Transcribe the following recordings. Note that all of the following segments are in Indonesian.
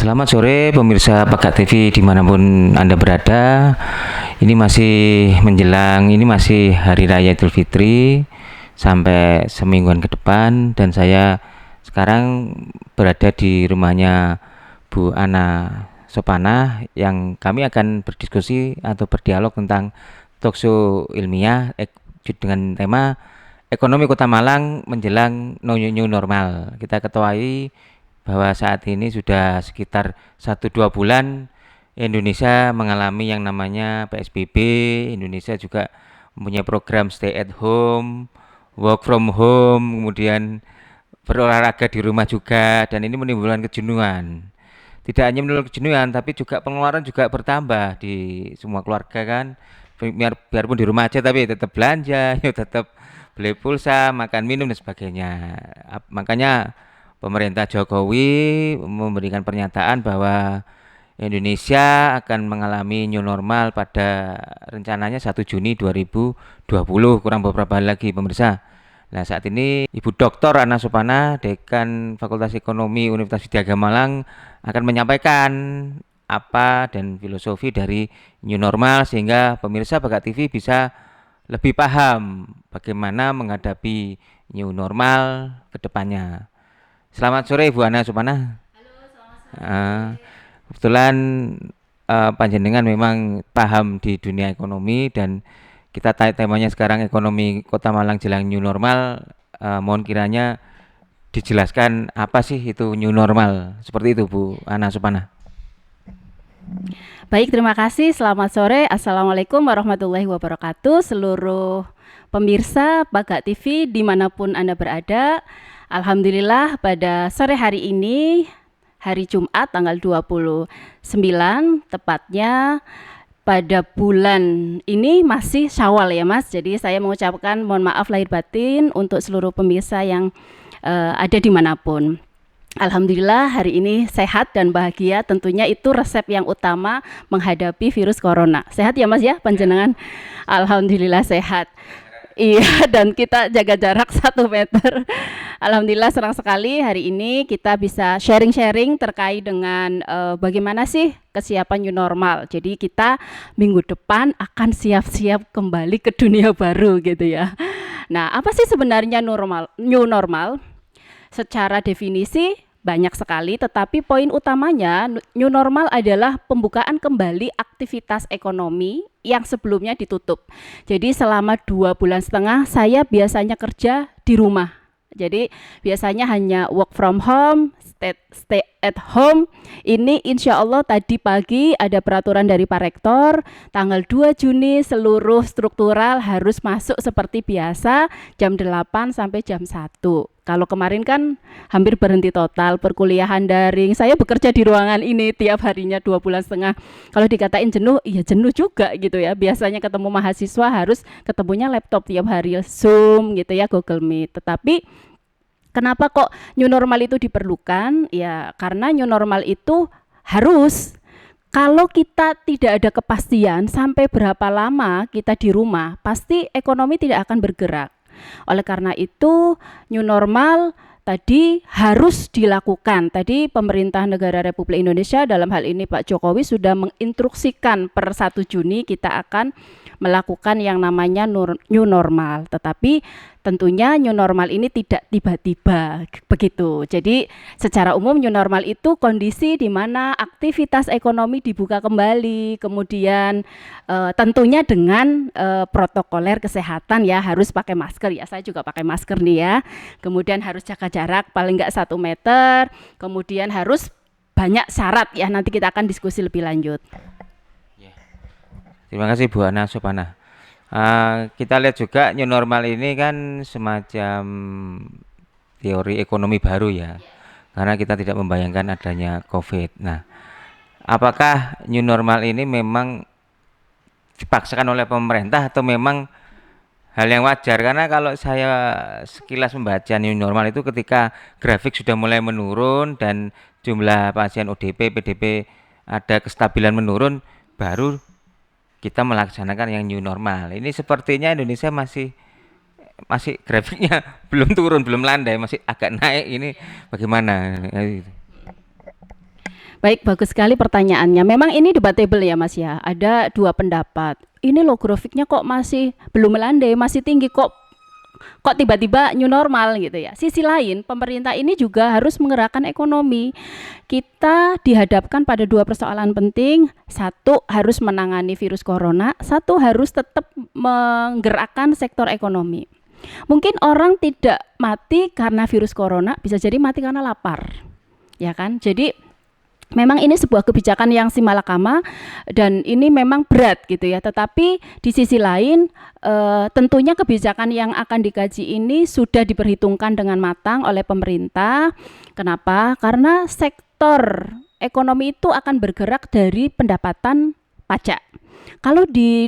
Selamat sore pemirsa Pegat TV dimanapun Anda berada. Ini masih Hari Raya Idul Fitri sampai semingguan ke depan, dan saya sekarang berada di rumahnya Bu Ana Sopana yang kami akan berdiskusi atau berdialog tentang talkshow ilmiah dengan tema Ekonomi Kota Malang menjelang new normal. Kita ketahui bahwa saat ini sudah sekitar 1-2 bulan Indonesia mengalami yang namanya PSBB. Indonesia juga mempunyai program stay at home, work from home, kemudian berolahraga di rumah juga, dan ini menimbulkan kejenuhan. Tidak hanya menimbulkan kejenuhan, tapi juga pengeluaran juga bertambah di semua keluarga kan. Biarpun di rumah aja tapi tetap belanja, ya tetap beli pulsa, makan minum dan sebagainya. Makanya pemerintah Jokowi memberikan pernyataan bahwa Indonesia akan mengalami new normal pada rencananya 1 Juni 2020, kurang beberapa hari lagi pemirsa. Nah, saat ini Ibu Dr. Ana Sopana, Dekan Fakultas Ekonomi Universitas Widya Agung Malang, akan menyampaikan apa dan filosofi dari new normal sehingga pemirsa Pegat TV bisa lebih paham bagaimana menghadapi new normal ke depannya. Selamat sore Bu Ana Sopana. Halo, selamat Uh, sore. Kebetulan panjenengan memang paham di dunia ekonomi, dan kita temanya sekarang ekonomi Kota Malang jelang new normal. Mohon kiranya dijelaskan apa sih itu new normal, seperti itu Bu Ana Sopana. Baik, terima kasih. Selamat sore. Assalamualaikum warahmatullahi wabarakatuh. Seluruh pemirsa Pegat TV dimanapun Anda berada. Alhamdulillah pada sore hari ini, hari Jumat tanggal 29, tepatnya pada bulan ini masih Syawal ya Mas. Jadi saya mengucapkan mohon maaf lahir batin untuk seluruh pemirsa yang ada dimanapun. Alhamdulillah hari ini sehat dan bahagia, tentunya itu resep yang utama menghadapi virus corona. Sehat ya Mas ya, panjenengan? Alhamdulillah sehat. Iya, dan kita jaga jarak 1 meter. Alhamdulillah senang sekali hari ini kita bisa sharing-sharing terkait dengan bagaimana sih kesiapan new normal. Jadi kita minggu depan akan siap-siap kembali ke dunia baru gitu ya. Nah, apa sih sebenarnya new normal? Secara definisi banyak sekali, tetapi poin utamanya new normal adalah pembukaan kembali aktivitas ekonomi yang sebelumnya ditutup. Jadi selama 2,5 bulan saya biasanya kerja di rumah. Jadi biasanya hanya work from home, stay at home. Ini insya Allah tadi pagi ada peraturan dari Pak Rektor, tanggal 2 Juni seluruh struktural harus masuk seperti biasa jam 8 sampai jam 1. Kalau kemarin kan hampir berhenti total perkuliahan daring. Saya bekerja di ruangan ini tiap harinya 2,5 bulan. Kalau dikatain jenuh, iya jenuh juga gitu ya. Biasanya ketemu mahasiswa harus ketemunya laptop tiap hari, Zoom gitu ya, Google Meet. Tetapi kenapa kok new normal itu diperlukan? Ya karena new normal itu harus. Kalau kita tidak ada kepastian sampai berapa lama kita di rumah, pasti ekonomi tidak akan bergerak. Oleh karena itu, new normal tadi harus dilakukan. Tadi pemerintah negara Republik Indonesia dalam hal ini Pak Jokowi sudah menginstruksikan per 1 Juni kita akan melakukan yang namanya new normal. Tetapi tentunya new normal ini tidak tiba-tiba begitu. Jadi secara umum new normal itu kondisi di mana aktivitas ekonomi dibuka kembali, kemudian tentunya dengan protokoler kesehatan ya, harus pakai masker ya, saya juga pakai masker nih ya, kemudian harus jaga jarak paling nggak 1 meter, kemudian harus banyak syarat ya, nanti kita akan diskusi lebih lanjut. Terima kasih Bu Ana Sopana. Kita lihat juga new normal ini kan semacam teori ekonomi baru ya, karena kita tidak membayangkan adanya COVID. Nah, apakah new normal ini memang dipaksakan oleh pemerintah atau memang hal yang wajar? Karena kalau saya sekilas membaca new normal itu ketika grafik sudah mulai menurun dan jumlah pasien ODP, PDP ada kestabilan menurun, baru kita melaksanakan yang new normal. Ini sepertinya Indonesia masih grafiknya belum turun, belum landai, masih agak naik. Ini bagaimana? Baik, bagus sekali pertanyaannya. Memang ini debatable ya Mas ya. Ada dua pendapat. Ini loh grafiknya kok masih belum melandai, masih tinggi kok tiba-tiba new normal gitu ya. Sisi lain, pemerintah ini juga harus menggerakkan ekonomi. Kita dihadapkan pada dua persoalan penting. Satu, harus menangani virus corona. Satu, harus tetap menggerakkan sektor ekonomi. Mungkin orang tidak mati karena virus corona, bisa jadi mati karena lapar. Ya kan? Jadi memang ini sebuah kebijakan yang simalakama dan ini memang berat gitu ya. Tetapi di sisi lain tentunya kebijakan yang akan dikaji ini sudah diperhitungkan dengan matang oleh pemerintah. Kenapa? Karena sektor ekonomi itu akan bergerak dari pendapatan pajak. Kalau di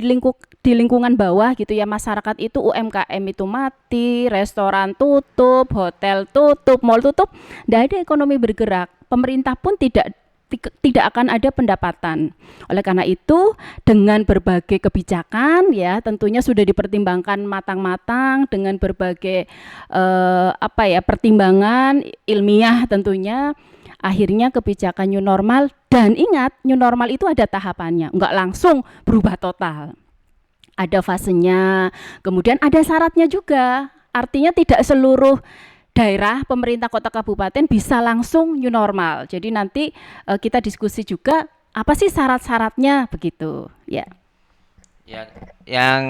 lingkungan bawah gitu ya, masyarakat itu UMKM itu mati, restoran tutup, hotel tutup, mall tutup, tidak ada ekonomi bergerak. Pemerintah pun tidak akan ada pendapatan. Oleh karena itu, dengan berbagai kebijakan ya tentunya sudah dipertimbangkan matang-matang dengan berbagai pertimbangan ilmiah tentunya, akhirnya kebijakan new normal. Dan ingat, new normal itu ada tahapannya, enggak langsung berubah total. Ada fasenya, kemudian ada syaratnya juga. Artinya tidak seluruh daerah, pemerintah kota kabupaten bisa langsung new normal. Jadi nanti kita diskusi juga apa sih syarat-syaratnya begitu ya. Ya, yang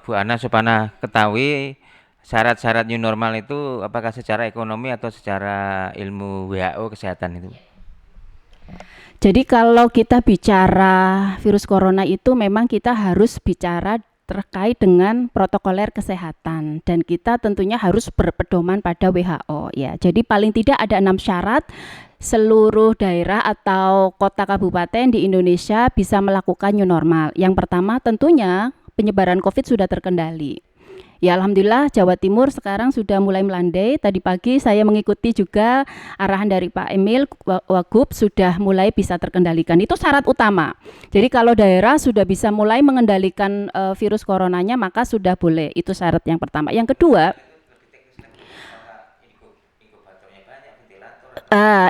Bu Ana Supana ketahui syarat-syarat new normal itu apakah secara ekonomi atau secara ilmu WHO kesehatan itu? Jadi kalau kita bicara virus corona itu memang kita harus bicara terkait dengan protokoler kesehatan dan kita tentunya harus berpedoman pada WHO ya. Jadi paling tidak ada 6 syarat seluruh daerah atau kota kabupaten di Indonesia bisa melakukan new normal. Yang pertama tentunya penyebaran COVID sudah terkendali. Ya alhamdulillah Jawa Timur sekarang sudah mulai melandai. Tadi pagi saya mengikuti juga arahan dari Pak Emil Wagub sudah mulai bisa terkendalikan. Itu syarat utama. Jadi kalau daerah sudah bisa mulai mengendalikan virus coronanya maka sudah boleh. Itu syarat yang pertama. Yang kedua,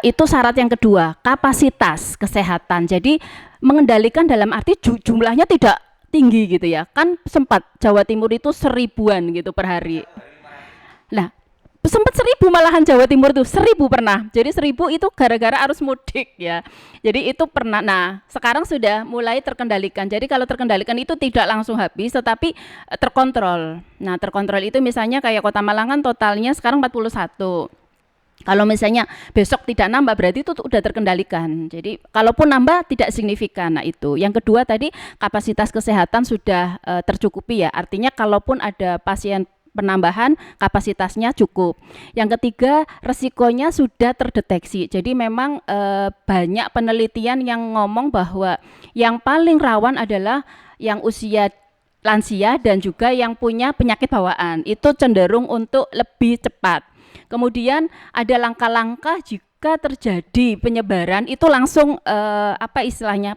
itu syarat yang kedua, kapasitas kesehatan. Jadi mengendalikan dalam arti jumlahnya tidak tinggi gitu ya. Kan sempat Jawa Timur itu 1000-an gitu per hari. Nah, sempat 1000 malahan Jawa Timur tuh 1000 pernah. Jadi 1000 itu gara-gara arus mudik ya. Jadi itu pernah. Nah, sekarang sudah mulai terkendalikan. Jadi kalau terkendalikan itu tidak langsung habis tetapi terkontrol. Nah, terkontrol itu misalnya kayak Kota Malang kan totalnya sekarang 41. Kalau misalnya besok tidak nambah berarti itu udah terkendalikan. Jadi kalaupun nambah tidak signifikan. Nah itu. Yang kedua tadi kapasitas kesehatan sudah tercukupi ya. Artinya kalaupun ada pasien penambahan kapasitasnya cukup. Yang ketiga resikonya sudah terdeteksi. Jadi memang banyak penelitian yang ngomong bahwa yang paling rawan adalah yang usia lansia dan juga yang punya penyakit bawaan. Itu cenderung untuk lebih cepat. Kemudian ada langkah-langkah jika terjadi penyebaran itu langsung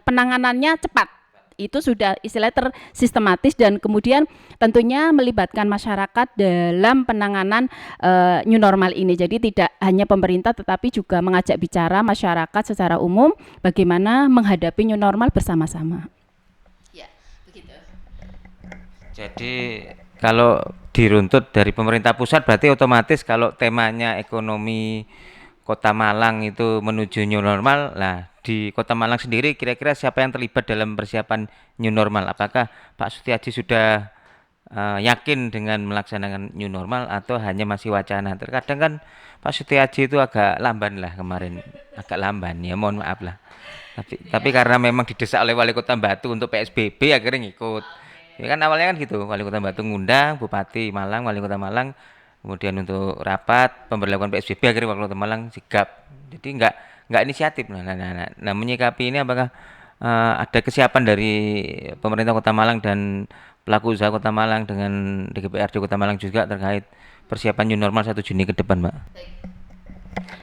penanganannya cepat. Itu sudah istilah tersistematis dan kemudian tentunya melibatkan masyarakat dalam penanganan new normal ini. Jadi tidak hanya pemerintah tetapi juga mengajak bicara masyarakat secara umum bagaimana menghadapi new normal bersama-sama. Ya, begitu. Jadi kalau diruntut dari pemerintah pusat berarti otomatis kalau temanya ekonomi Kota Malang itu menuju new normal, lah di Kota Malang sendiri kira-kira siapa yang terlibat dalam persiapan new normal? Apakah Pak Sutiaji sudah yakin dengan melaksanakan new normal atau hanya masih wacana? Terkadang kan Pak Sutiaji itu agak lamban lah kemarin, agak lamban ya, mohon maaf lah. Tapi karena memang didesak oleh Wali Kota Batu untuk PSBB akhirnya ngikut. Ya kan awalnya kan gitu, Wali Kota Batu ngundang Bupati Malang, Wali Kota Malang, kemudian untuk rapat pemberlakuan PSBB akhirnya Wali Kota Malang sigap. Jadi nggak inisiatif. Nah, menyikapi ini apakah ada kesiapan dari pemerintah Kota Malang dan pelaku usaha Kota Malang dengan DPRD Kota Malang juga terkait persiapan new normal 1 Juni ke depan, Mbak?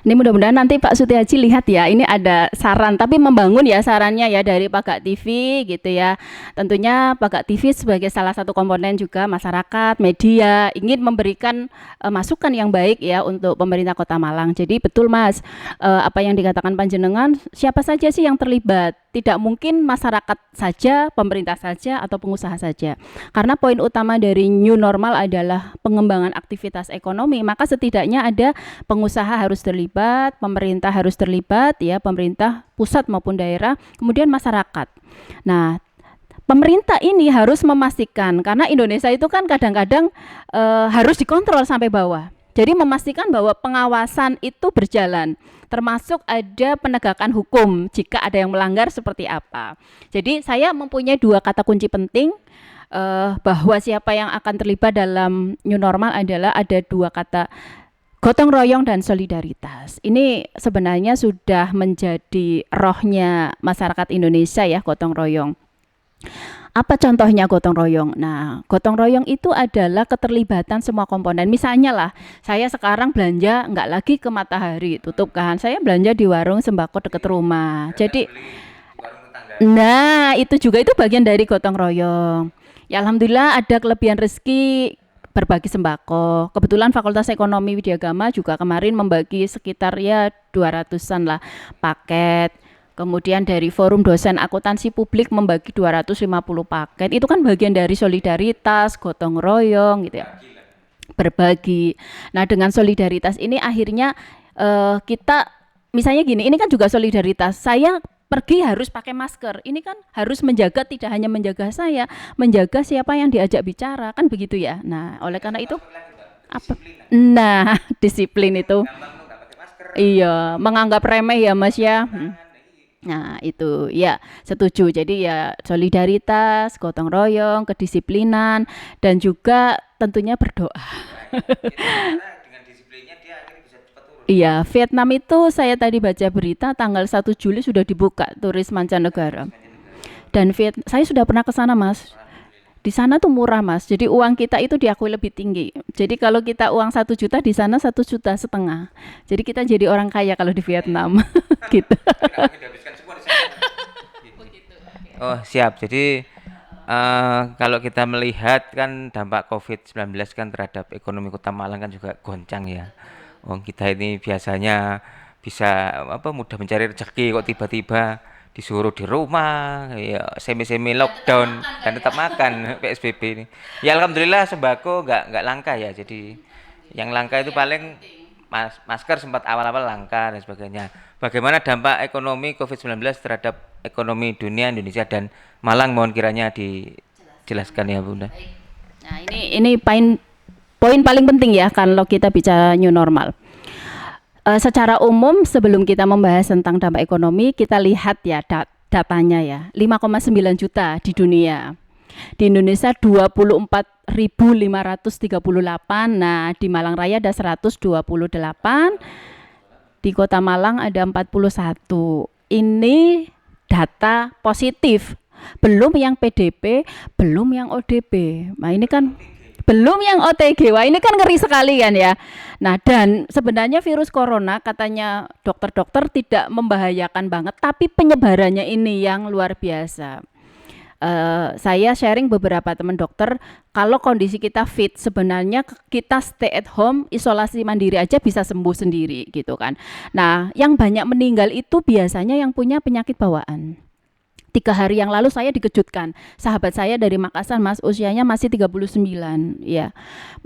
Ini mudah-mudahan nanti Pak Sutiaji lihat ya, ini ada saran, tapi membangun ya sarannya ya dari Pagak TV gitu ya. Tentunya Pagak TV sebagai salah satu komponen juga masyarakat, media, ingin memberikan masukan yang baik ya untuk pemerintah Kota Malang. Jadi betul Mas, apa yang dikatakan panjenengan, siapa saja sih yang terlibat? Tidak mungkin masyarakat saja, pemerintah saja, atau pengusaha saja. Karena poin utama dari new normal adalah pengembangan aktivitas ekonomi, maka setidaknya ada pengusaha harus terlibat, pemerintah harus terlibat, ya pemerintah pusat maupun daerah, kemudian masyarakat. Nah, pemerintah ini harus memastikan, karena Indonesia itu kan kadang-kadang harus dikontrol sampai bawah. Jadi memastikan bahwa pengawasan itu berjalan, termasuk ada penegakan hukum jika ada yang melanggar seperti apa. Jadi saya mempunyai dua kata kunci penting bahwa siapa yang akan terlibat dalam new normal adalah ada dua kata, gotong royong dan solidaritas. Ini sebenarnya sudah menjadi rohnya masyarakat Indonesia ya, gotong royong. Apa contohnya gotong royong? Nah, gotong royong itu adalah keterlibatan semua komponen. Misalnya lah, saya sekarang belanja nggak lagi ke Matahari, tutup kan. Saya belanja di warung sembako dekat rumah. Jadi, nah itu juga itu bagian dari gotong royong. Ya alhamdulillah ada kelebihan rezeki berbagi sembako. Kebetulan Fakultas Ekonomi Widyagama juga kemarin membagi sekitar ya 200-an lah paket. Kemudian dari Forum Dosen Akuntansi Publik membagi 250 paket. Itu kan bagian dari solidaritas, gotong royong gitu ya. Berbagi. Nah, dengan solidaritas ini akhirnya kita misalnya gini, ini kan juga solidaritas. Saya pergi harus pakai masker. Ini kan harus menjaga, tidak hanya menjaga saya, menjaga siapa yang diajak bicara, kan begitu ya. Nah, oleh karena itu apa? Nah, disiplin itu. Iya, menganggap remeh ya Mas ya. Nah, itu ya setuju. Jadi ya solidaritas, gotong royong, kedisiplinan, dan juga tentunya berdoa. Iya, Vietnam itu saya tadi baca berita tanggal 1 Juli sudah dibuka turis mancanegara. Dan saya sudah pernah ke sana, Mas. Di sana tuh murah, Mas. Jadi uang kita itu diakui lebih tinggi. Jadi kalau kita uang 1 juta, di sana 1,5 juta. Jadi kita jadi orang kaya kalau di Vietnam. Gitu. Oh, siap. Jadi kalau kita melihat kan dampak COVID-19 kan terhadap ekonomi Kota Malang kan juga goncang ya. Kita ini biasanya bisa mudah mencari rezeki, kok tiba-tiba disuruh di rumah, ya semi-semi lockdown dan tetap makan PSBB ini. Ya alhamdulillah sembako nggak langka ya. Jadi yang langka itu paling masker sempat awal-awal langka dan sebagainya. Bagaimana dampak ekonomi COVID-19 terhadap ekonomi dunia, Indonesia dan Malang, mohon kiranya dijelaskan ya Bunda. Nah, ini poin paling penting ya kalau kita bicara new normal. Secara umum sebelum kita membahas tentang dampak ekonomi, kita lihat ya datanya ya, 5,9 juta di dunia. Di Indonesia 24.538. Nah, di Malang Raya ada 128. Di Kota Malang ada 41. Ini data positif. Belum yang PDP, belum yang ODP. Nah, ini kan belum yang OTG. Wah, ini kan ngeri sekali kan ya. Nah, dan sebenarnya virus corona katanya dokter-dokter tidak membahayakan banget, tapi penyebarannya ini yang luar biasa. Saya sharing beberapa teman dokter, kalau kondisi kita fit, sebenarnya kita stay at home, isolasi mandiri aja bisa sembuh sendiri gitu kan. Nah, yang banyak meninggal itu biasanya yang punya penyakit bawaan. 3 hari yang lalu saya dikejutkan, sahabat saya dari Makassar, Mas, usianya masih 39 ya,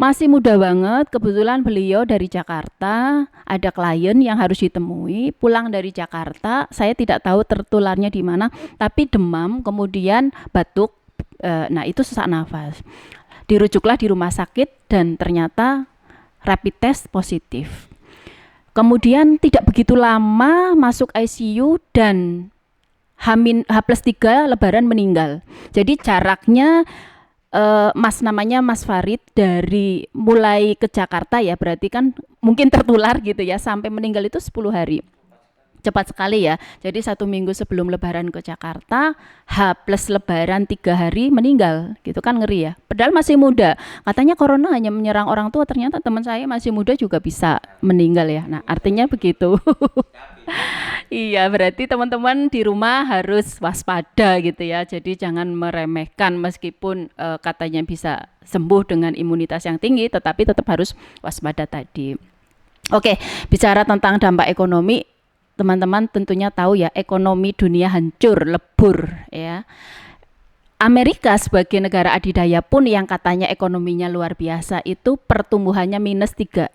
masih muda banget. Kebetulan beliau dari Jakarta, ada klien yang harus ditemui, pulang dari Jakarta, saya tidak tahu tertularnya di mana, tapi demam, kemudian batuk, nah itu sesak nafas. Dirujuklah di rumah sakit dan ternyata rapid test positif. Kemudian tidak begitu lama masuk ICU dan H+3 Lebaran meninggal. Jadi jaraknya namanya Mas Farid dari mulai ke Jakarta ya, berarti kan mungkin tertular gitu ya, sampai meninggal itu 10 hari. cepat sekali ya. Jadi 1 minggu sebelum Lebaran ke Jakarta, H plus Lebaran 3 hari meninggal, gitu kan ngeri ya. Padahal masih muda. Katanya corona hanya menyerang orang tua, ternyata teman saya masih muda juga bisa meninggal ya. Nah, artinya begitu. Iya, berarti teman-teman di rumah harus waspada gitu ya. Jadi jangan meremehkan meskipun katanya bisa sembuh dengan imunitas yang tinggi, tetapi tetap harus waspada tadi. Oke, bicara tentang dampak ekonomi, teman-teman tentunya tahu ya, ekonomi dunia hancur, lebur ya. Amerika sebagai negara adidaya pun yang katanya ekonominya luar biasa itu pertumbuhannya minus 3%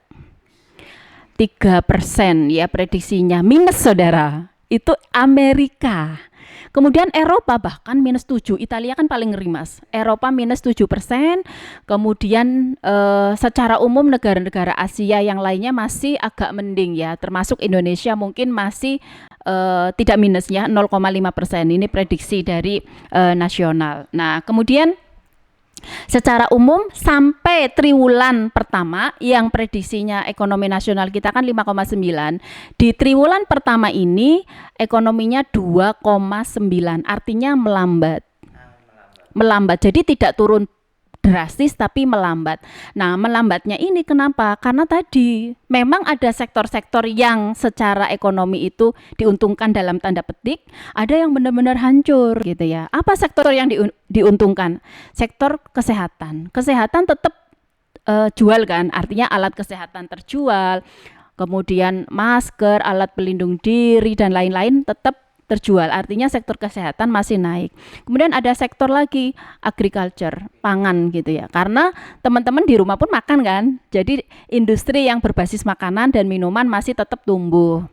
ya prediksinya, minus saudara. Itu Amerika. Kemudian Eropa bahkan -7. Italia kan paling ngeri mas. Eropa -7%. Kemudian secara umum negara-negara Asia yang lainnya masih agak mending ya. Termasuk Indonesia mungkin masih tidak minusnya 0,5%. Ini prediksi dari nasional. Nah kemudian secara umum sampai triwulan pertama yang prediksinya ekonomi nasional kita kan 5,9, di triwulan pertama ini ekonominya 2,9, artinya melambat. Jadi tidak turun drastis tapi melambat. Nah, melambatnya ini kenapa? Karena tadi memang ada sektor-sektor yang secara ekonomi itu diuntungkan dalam tanda petik, ada yang benar-benar hancur gitu ya. Apa sektor yang diuntungkan? Sektor kesehatan. Kesehatan tetap jual kan, artinya alat kesehatan terjual, kemudian masker, alat pelindung diri dan lain-lain tetap terjual, artinya sektor kesehatan masih naik. Kemudian ada sektor lagi agriculture, pangan gitu ya, karena teman-teman di rumah pun makan kan, jadi industri yang berbasis makanan dan minuman masih tetap tumbuh.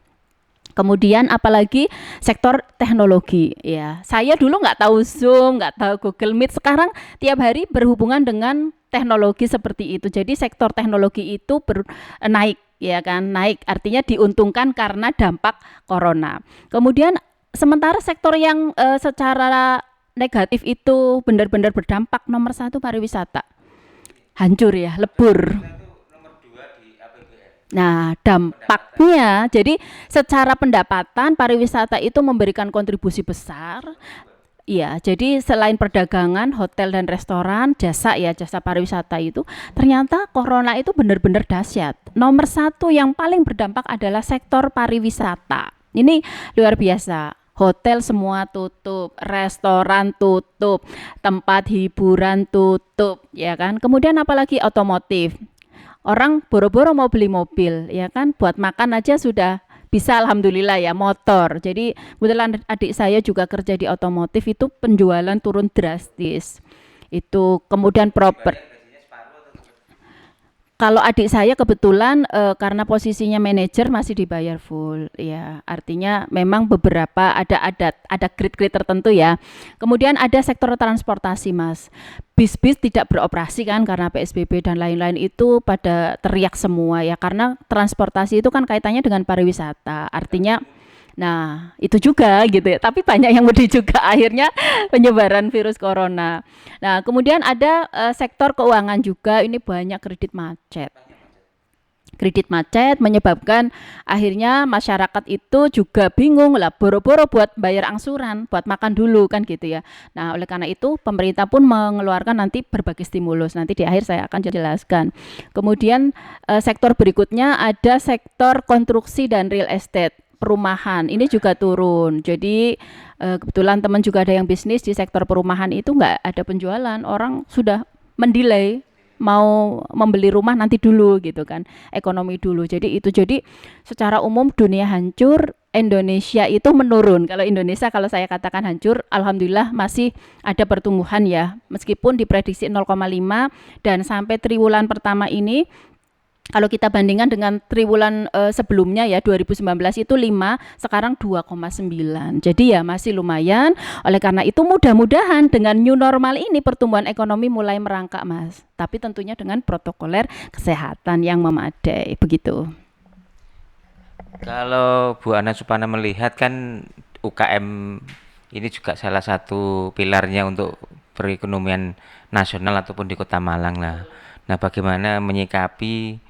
Kemudian apalagi sektor teknologi ya, saya dulu nggak tahu Zoom, nggak tahu Google Meet, sekarang tiap hari berhubungan dengan teknologi seperti itu. Jadi sektor teknologi itu naik ya kan, naik artinya diuntungkan karena dampak corona. Kemudian sementara sektor yang secara negatif itu benar-benar berdampak, nomor 1 pariwisata, hancur ya, lebur. Nah dampaknya, jadi secara pendapatan pariwisata itu memberikan kontribusi besar. Iya, jadi selain perdagangan, hotel dan restoran, jasa ya, jasa pariwisata itu, ternyata corona itu benar-benar dahsyat. Nomor 1 yang paling berdampak adalah sektor pariwisata. Ini luar biasa. Hotel semua tutup, restoran tutup, tempat hiburan tutup, ya kan. Kemudian apalagi otomotif. Orang boro-boro mau beli mobil, ya kan, buat makan aja sudah bisa, alhamdulillah ya, motor. Jadi kebetulan adik saya juga kerja di otomotif, itu penjualan turun drastis. Itu kemudian kalau adik saya kebetulan karena posisinya manajer masih dibayar full ya, artinya memang beberapa ada grade-grade tertentu ya. Kemudian ada sektor transportasi mas, bis-bis tidak beroperasi kan karena PSBB dan lain-lain, itu pada teriak semua ya, karena transportasi itu kan kaitannya dengan pariwisata, artinya nah itu juga gitu ya, tapi banyak yang mudik juga akhirnya penyebaran virus corona. Nah kemudian ada sektor keuangan juga, ini banyak kredit macet menyebabkan akhirnya masyarakat itu juga bingung lah, boro-boro buat bayar angsuran, buat makan dulu kan gitu ya. Nah oleh karena itu pemerintah pun mengeluarkan nanti berbagai stimulus, nanti di akhir saya akan jelaskan. Kemudian sektor berikutnya ada sektor konstruksi dan real estate, perumahan, ini juga turun. Jadi kebetulan teman juga ada yang bisnis di sektor perumahan, itu nggak ada penjualan, orang sudah mendelay mau membeli rumah nanti dulu gitu kan, ekonomi dulu. Jadi itu, jadi secara umum dunia hancur, Indonesia itu menurun. Kalau Indonesia, kalau saya katakan hancur, alhamdulillah masih ada pertumbuhan ya, meskipun diprediksi 0,5, dan sampai triwulan pertama ini kalau kita bandingkan dengan triwulan sebelumnya ya 2019 itu 5, sekarang 2,9. Jadi ya masih lumayan. Oleh karena itu mudah-mudahan dengan new normal ini pertumbuhan ekonomi mulai merangkak mas. Tapi tentunya dengan protokoler kesehatan yang memadai, begitu. Kalau Bu Ana Supana melihat kan UKM ini juga salah satu pilarnya untuk perekonomian nasional ataupun di Kota Malang lah. Nah, bagaimana menyikapi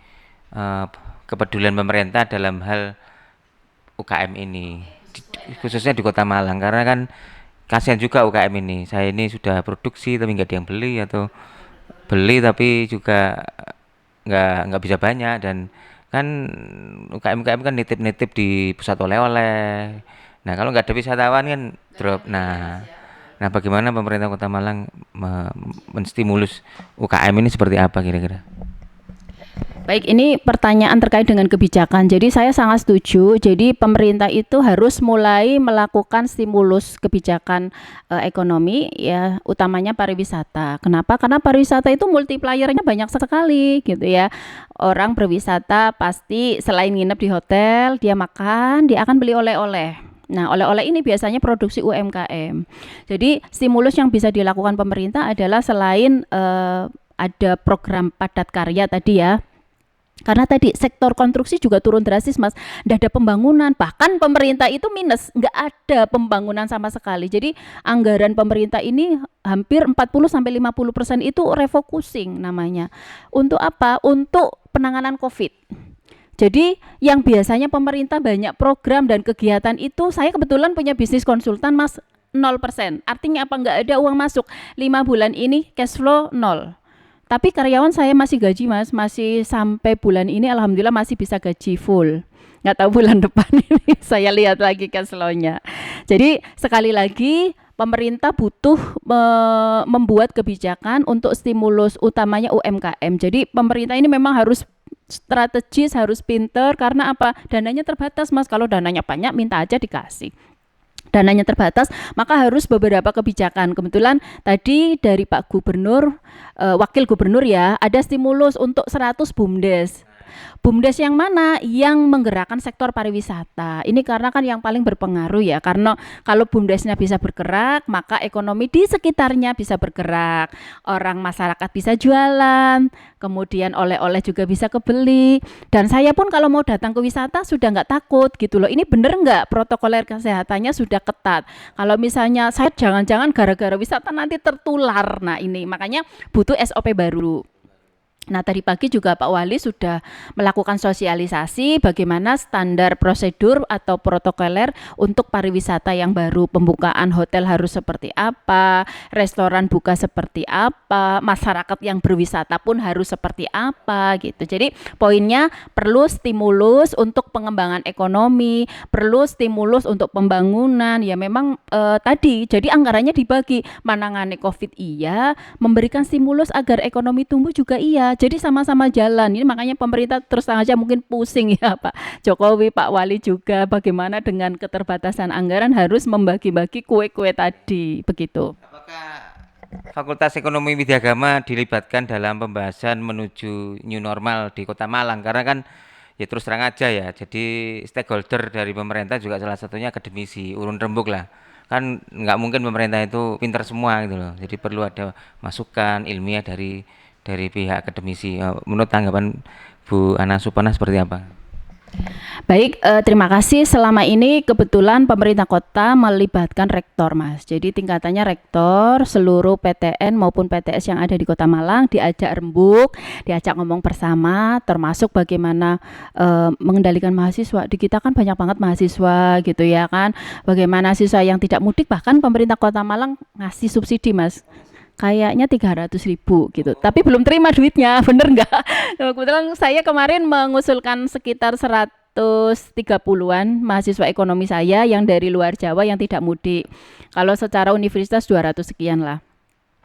kepedulian pemerintah dalam hal UKM ini, khususnya di Kota Malang, karena kan kasihan juga UKM ini. Saya ini sudah produksi tapi nggak ada yang beli, atau beli tapi juga nggak bisa banyak. Dan kan UKM kan nitip-nitip di pusat oleh-oleh. Nah kalau nggak ada wisatawan kan drop. Nah bagaimana pemerintah Kota Malang menstimulus UKM ini seperti apa kira-kira? Baik, ini pertanyaan terkait dengan kebijakan. Jadi saya sangat setuju. Jadi pemerintah itu harus mulai melakukan stimulus kebijakan ekonomi ya, utamanya pariwisata. Kenapa? Karena pariwisata itu multipliernya banyak sekali gitu ya. Orang berwisata pasti selain nginep di hotel, dia makan, dia akan beli oleh-oleh. Nah, oleh-oleh ini biasanya produksi UMKM. Jadi stimulus yang bisa dilakukan pemerintah adalah selain ada program padat karya tadi ya, karena tadi sektor konstruksi juga turun drastis mas, nggak ada pembangunan, bahkan pemerintah itu minus, nggak ada pembangunan sama sekali. Jadi anggaran pemerintah ini hampir 40-50% itu refocusing namanya. Untuk apa? Untuk penanganan COVID. Jadi yang biasanya pemerintah banyak program dan kegiatan itu, saya kebetulan punya bisnis konsultan mas, 0%. Artinya apa? Nggak ada uang masuk. 5 bulan ini cash flow 0. Tapi karyawan saya masih gaji mas, masih sampai bulan ini alhamdulillah masih bisa gaji full. Nggak tahu bulan depan ini saya lihat lagi cash flow-nya. Jadi sekali lagi pemerintah butuh membuat kebijakan untuk stimulus utamanya UMKM. Jadi pemerintah ini memang harus strategis, harus pinter, karena apa? Dananya terbatas mas, kalau dananya banyak minta aja dikasih. Dananya terbatas, maka harus beberapa kebijakan. Kebetulan tadi dari Pak Gubernur, Wakil Gubernur ya, ada stimulus untuk 100 BUMDes. BUMDes yang mana? Yang menggerakkan sektor pariwisata. Ini karena kan yang paling berpengaruh ya, karena kalau BUMDesnya bisa bergerak, maka ekonomi di sekitarnya bisa bergerak. Orang masyarakat bisa jualan, kemudian oleh-oleh juga bisa kebeli. Dan saya pun kalau mau datang ke wisata sudah nggak takut gitu loh. Ini bener nggak protokoler kesehatannya sudah ketat. Kalau misalnya saya jangan-jangan gara-gara wisata nanti tertular. Nah ini makanya butuh SOP baru. Nah tadi pagi juga Pak Wali sudah melakukan sosialisasi bagaimana standar prosedur atau protokoler untuk pariwisata yang baru. Pembukaan hotel harus seperti apa, restoran buka seperti apa, masyarakat yang berwisata pun harus seperti apa gitu. Jadi poinnya perlu stimulus untuk pengembangan ekonomi, perlu stimulus untuk pembangunan. Ya memang tadi jadi anggarannya dibagi, menangani COVID iya, memberikan stimulus agar ekonomi tumbuh juga iya. Jadi sama-sama jalan. Ini makanya pemerintah terus aja mungkin pusing ya Pak Jokowi, Pak Wali juga bagaimana dengan keterbatasan anggaran harus membagi-bagi kue-kue tadi begitu. Apakah Fakultas Ekonomi Widyagama dilibatkan dalam pembahasan menuju new normal di Kota Malang? Karena kan ya terus terang aja ya, jadi stakeholder dari pemerintah juga salah satunya akademisi, urun rembuk lah. Kan nggak mungkin pemerintah itu pintar semua gitu loh. Jadi perlu ada masukan ilmiah dari pihak akademisi. Menurut tanggapan Bu Ana Supana seperti apa? Baik, terima kasih. Selama ini kebetulan pemerintah kota melibatkan rektor mas. Jadi tingkatannya rektor, seluruh PTN maupun PTS yang ada di Kota Malang diajak rembuk, diajak ngomong bersama, termasuk bagaimana mengendalikan mahasiswa. Di kita kan banyak banget mahasiswa gitu ya kan. Bagaimana siswa yang tidak mudik, bahkan pemerintah Kota Malang ngasih subsidi mas. Kayaknya 300.000 gitu, tapi belum terima duitnya, bener nggak? Kebetulan saya kemarin mengusulkan sekitar 130-an mahasiswa ekonomi saya yang dari luar Jawa yang tidak mudik. Kalau secara universitas 200 sekian lah.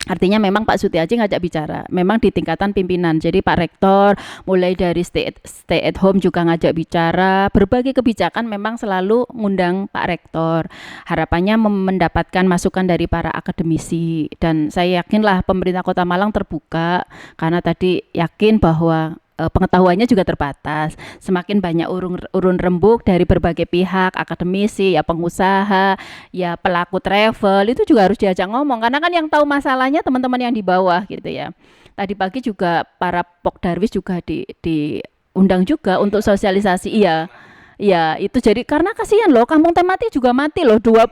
Artinya memang Pak Sutiaji ngajak bicara, memang di tingkatan pimpinan. Jadi Pak Rektor mulai dari stay at home juga ngajak bicara, berbagai kebijakan memang selalu ngundang Pak Rektor. Harapannya mendapatkan masukan dari para akademisi, dan saya yakinlah pemerintah Kota Malang terbuka karena tadi yakin bahwa pengetahuannya juga terbatas. Semakin banyak urun rembuk dari berbagai pihak, akademisi, ya pengusaha, ya pelaku travel, itu juga harus diajak ngomong. Karena kan yang tahu masalahnya teman-teman yang di bawah gitu ya. Tadi pagi juga para Pokdarwis juga diundang juga untuk sosialisasi. Iya, Ya, itu jadi karena kasihan loh, kampung tematik juga mati loh, 20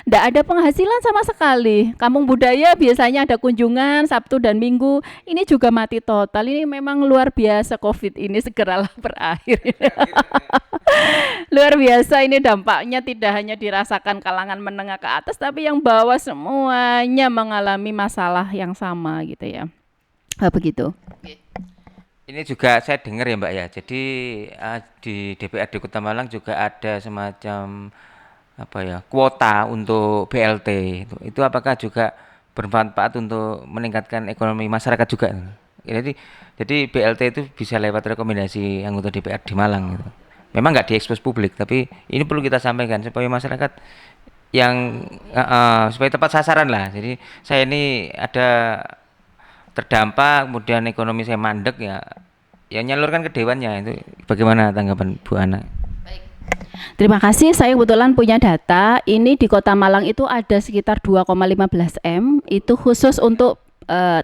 ndak ada penghasilan sama sekali. Kampung budaya biasanya ada kunjungan Sabtu dan Minggu, ini juga mati total. Ini memang luar biasa COVID ini segeralah berakhir. Luar biasa ini dampaknya tidak hanya dirasakan kalangan menengah ke atas, tapi yang bawah semuanya mengalami masalah yang sama gitu ya. Begitu. Ini juga saya dengar ya Mbak ya. Jadi di DPRD Kota Malang juga ada semacam apa ya kuota untuk BLT. Itu apakah juga bermanfaat untuk meningkatkan ekonomi masyarakat juga? Jadi BLT itu bisa lewat rekomendasi anggota DPR di Malang gitu. Memang nggak diekspos publik, tapi ini perlu kita sampaikan supaya masyarakat yang supaya tepat sasaran lah. Jadi saya ini ada terdampak, kemudian ekonomi saya mandek ya, ya nyalurkan ke dewannya itu. Bagaimana tanggapan Bu Ana? Terima kasih, saya kebetulan punya data, ini di Kota Malang itu ada sekitar 2,15 M, itu khusus untuk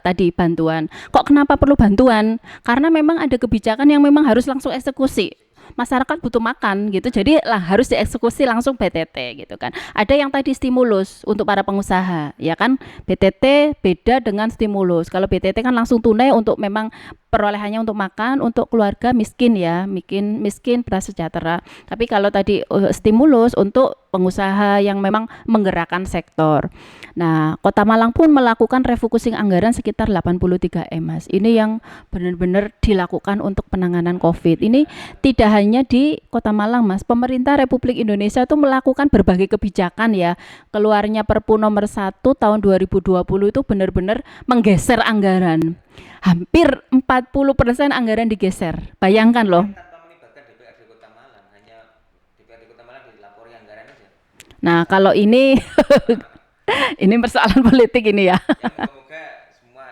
tadi bantuan. Kok kenapa perlu bantuan? Karena memang ada kebijakan yang memang harus langsung eksekusi. Masyarakat butuh makan gitu, jadi lah harus dieksekusi langsung BTT gitu kan. Ada yang tadi stimulus untuk para pengusaha, ya kan? BTT beda dengan stimulus. Kalau BTT kan langsung tunai untuk memang perolehannya untuk makan untuk keluarga miskin ya, miskin prasejahtera. Tapi kalau tadi stimulus untuk pengusaha yang memang menggerakkan sektor. Nah, Kota Malang pun melakukan refocusing anggaran sekitar 83 M, Mas. Ini yang benar-benar dilakukan untuk penanganan COVID. Ini tidak hanya di Kota Malang, Mas. Pemerintah Republik Indonesia itu melakukan berbagai kebijakan ya. Keluarnya Perpu nomor 1 tahun 2020 itu benar-benar menggeser anggaran. Hampir 40% anggaran digeser. Bayangkan loh. Tanpa melibatkan DPRD Kota Malang, hanya DPRD Kota Malang dilapori anggaran aja. Nah, kalau ini ini persoalan politik ini ya. Ya moga-moga semua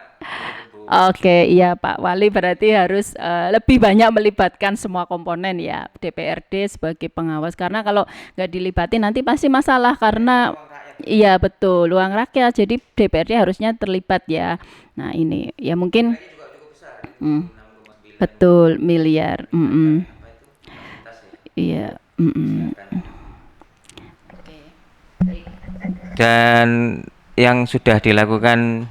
Oke, iya Pak Wali berarti harus lebih banyak melibatkan semua komponen ya, DPRD sebagai pengawas. Karena kalau nggak dilibatin nanti pasti masalah karena iya betul, uang rakyat. Jadi DPRD harusnya terlibat ya. Nah ini ya mungkin juga cukup besar, mm, 6,9 betul miliar. apa itu kapasitas ya. Iya. Dan yang sudah dilakukan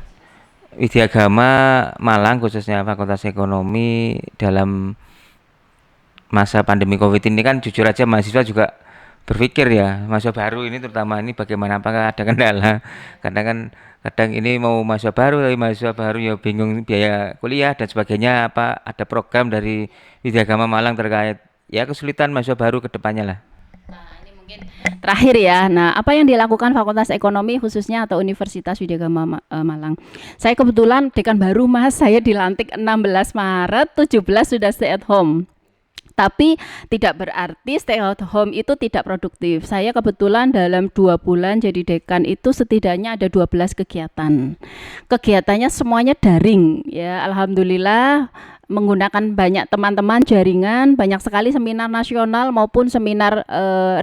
Widyagama Malang khususnya Fakultas Ekonomi dalam masa pandemi COVID ini kan jujur aja mahasiswa juga berpikir ya, mahasiswa baru ini terutama ini bagaimana, apakah ada kendala, karena kan kadang ini mau mahasiswa baru tapi mahasiswa baru ya bingung biaya kuliah dan sebagainya, apa ada program dari Widyagama Malang terkait ya kesulitan mahasiswa baru ke depannya lah. Terakhir ya, nah apa yang dilakukan Fakultas Ekonomi khususnya atau Universitas Widyagama Malang? Saya kebetulan dekan baru Mas, saya dilantik 16 Maret, 17 sudah stay at home. Tapi tidak berarti stay at home itu tidak produktif. Saya kebetulan dalam 2 bulan jadi dekan itu setidaknya ada 12 kegiatan. Kegiatannya semuanya daring ya, alhamdulillah menggunakan banyak teman-teman jaringan, banyak sekali seminar nasional maupun seminar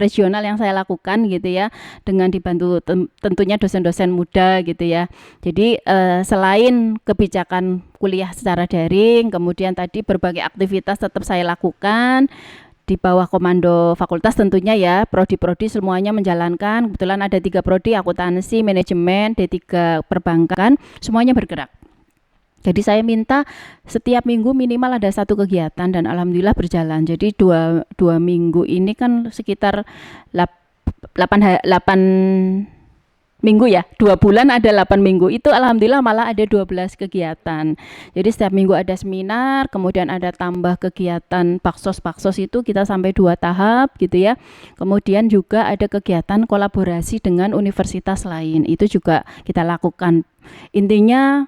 regional yang saya lakukan gitu ya, dengan dibantu tentunya dosen-dosen muda gitu ya. Jadi selain kebijakan kuliah secara daring, kemudian tadi berbagai aktivitas tetap saya lakukan di bawah komando fakultas tentunya ya, prodi-prodi semuanya menjalankan. Kebetulan ada 3 prodi, akuntansi, manajemen, D3 perbankan, semuanya bergerak. Jadi saya minta setiap minggu minimal ada 1 kegiatan dan alhamdulillah berjalan. Jadi dua minggu ini kan sekitar 8 minggu ya, 2 bulan ada 8 minggu, itu alhamdulillah malah ada 12 kegiatan. Jadi setiap minggu ada seminar, kemudian ada tambah kegiatan paksos itu kita sampai 2 tahap gitu ya. Kemudian juga ada kegiatan kolaborasi dengan universitas lain, itu juga kita lakukan. Intinya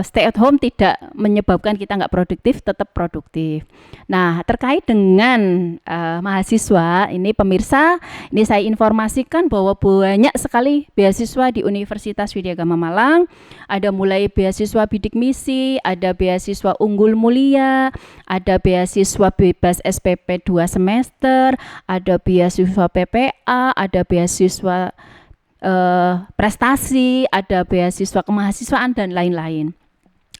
stay at home tidak menyebabkan kita nggak produktif, tetap produktif. Nah, terkait dengan mahasiswa, ini pemirsa, ini saya informasikan bahwa banyak sekali beasiswa di Universitas Widyagama Malang. Ada mulai beasiswa bidik misi, ada beasiswa unggul mulia, ada beasiswa bebas SPP 2 semester, ada beasiswa PPA, ada beasiswa prestasi, ada beasiswa kemahasiswaan dan lain-lain.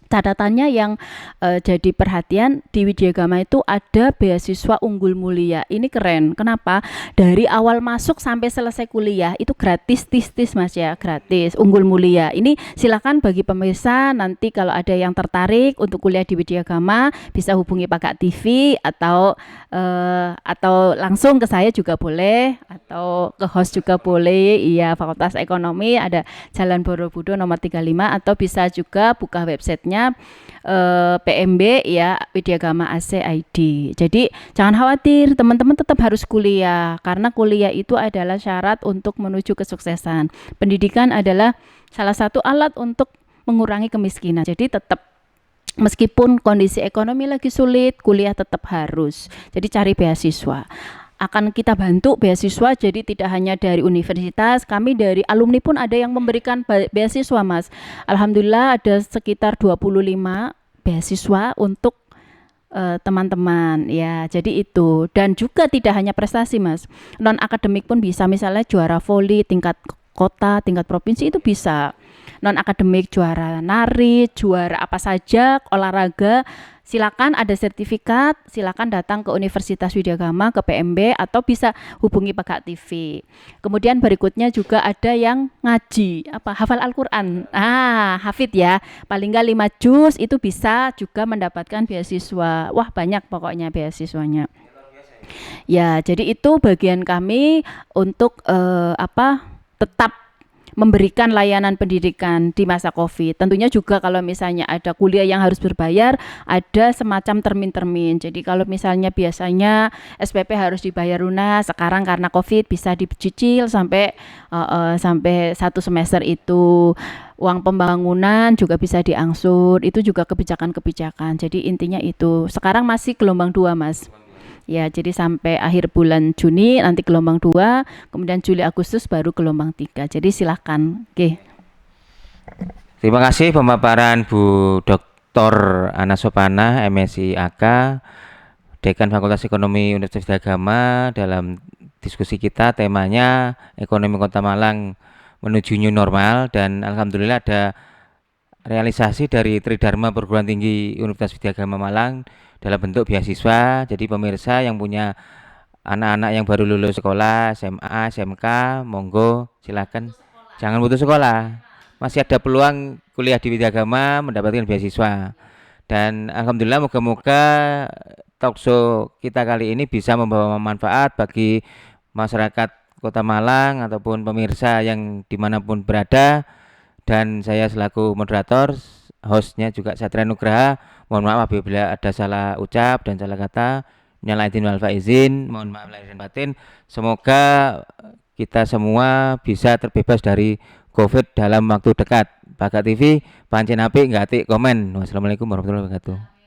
Catatannya yang jadi perhatian di Widyagama itu ada beasiswa unggul mulia. Ini keren. Kenapa? Dari awal masuk sampai selesai kuliah itu gratis, tis Mas ya, gratis. Unggul mulia. Ini silakan bagi pemirsa nanti kalau ada yang tertarik untuk kuliah di Widyagama bisa hubungi Pak Kak TV atau langsung ke saya juga boleh atau ke host juga boleh. Iya, Fakultas Ekonomi ada Jalan Borobudur nomor 35 atau bisa juga buka websitenya PMB ya, Widyagama AC ID. Jadi jangan khawatir, teman-teman tetap harus kuliah karena kuliah itu adalah syarat untuk menuju kesuksesan. Pendidikan adalah salah satu alat untuk mengurangi kemiskinan. Jadi tetap meskipun kondisi ekonomi lagi sulit, kuliah tetap harus. Jadi cari beasiswa. Akan kita bantu beasiswa, jadi tidak hanya dari universitas, kami dari alumni pun ada yang memberikan beasiswa Mas. Alhamdulillah ada sekitar 25 beasiswa untuk teman-teman ya, jadi itu. Dan juga tidak hanya prestasi Mas, non akademik pun bisa, misalnya juara voli tingkat kota, tingkat provinsi itu bisa. Non akademik juara nari, juara apa saja olahraga, silakan ada sertifikat, silakan datang ke Universitas Widyagama, ke PMB atau bisa hubungi Pak Kak TV. Kemudian berikutnya juga ada yang ngaji, hafal Al-Qur'an. Hafid ya. Paling enggak 5 juz itu bisa juga mendapatkan beasiswa. Wah, banyak pokoknya beasiswanya. Ya, jadi itu bagian kami untuk tetap memberikan layanan pendidikan di masa COVID. Tentunya juga kalau misalnya ada kuliah yang harus berbayar, ada semacam termin-termin. Jadi kalau misalnya biasanya SPP harus dibayar lunas, sekarang karena COVID bisa dicicil sampai 1 semester itu. Uang pembangunan juga bisa diangsur, itu juga kebijakan-kebijakan. Jadi intinya itu. Sekarang masih gelombang 2, Mas. Ya, jadi sampai akhir bulan Juni nanti gelombang 2, kemudian Juli Agustus baru gelombang 3. Jadi silahkan. Oke. Terima kasih pemaparan Bu Dr. Ana Sopana, MSI AK, Dekan Fakultas Ekonomi Universitas Widyagama. Dalam diskusi kita temanya Ekonomi Kota Malang menuju new normal, dan alhamdulillah ada realisasi dari Tridharma Perguruan Tinggi Universitas Widyagama Malang dalam bentuk beasiswa. Jadi pemirsa yang punya anak-anak yang baru lulus sekolah SMA, SMK, monggo silakan, jangan putus sekolah. Masih ada peluang kuliah di Widyagama mendapatkan beasiswa. Dan alhamdulillah moga-moga talkshow kita kali ini bisa membawa manfaat bagi masyarakat Kota Malang ataupun pemirsa yang dimanapun berada. Dan saya selaku moderator, hostnya juga Satria Nugraha. Mohon maaf apabila ada salah ucap dan salah kata. Minal aidin wal faizin, mohon maaf lahir dan batin. Semoga kita semua bisa terbebas dari COVID dalam waktu dekat. Pak Kak TV, pancen apik nggak atik komen. Wassalamualaikum warahmatullahi wabarakatuh.